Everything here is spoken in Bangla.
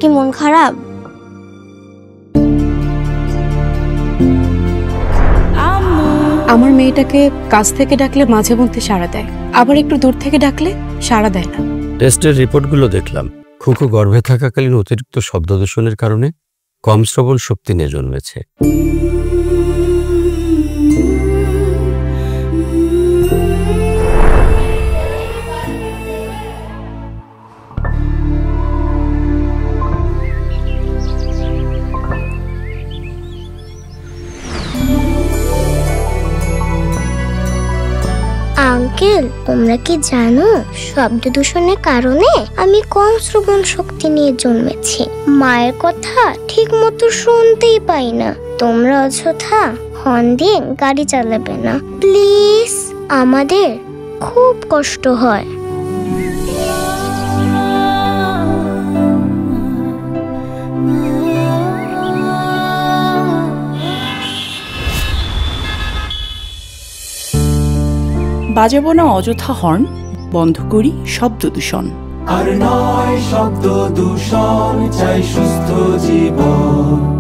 কি মন খারাপ? আমার মেয়েটাকে কাছ থেকে ডাকলে মাঝে মধ্যে সাড়া দেয়, আবার একটু দূর থেকে ডাকলে সাড়া দেয় না। টেস্টের রিপোর্টগুলো দেখলাম। খুকু গর্ভে থাকাকালীন অতিরিক্ত শব্দদূষণের কারণে কম শ্রবণ শক্তি নিয়ে জন্মেছে। আঙ্কেল, তোমরা কি জানো শব্দ দূষণের কারণে আমি কম শ্রবণ শক্তি নিয়ে জন্মেছি। মায়ের কথা ঠিক মতো শুনতেই পাই না। তোমরা অযথা হর্ন দিয়ে গাড়ি চালাবে না প্লিজ, আমাদের খুব কষ্ট হয়। বাজাবো না অযথা হর্ন, বন্ধ করি শব্দ দূষণ। আর নয় শব্দ দূষণ, চাই সুস্থ জীবন।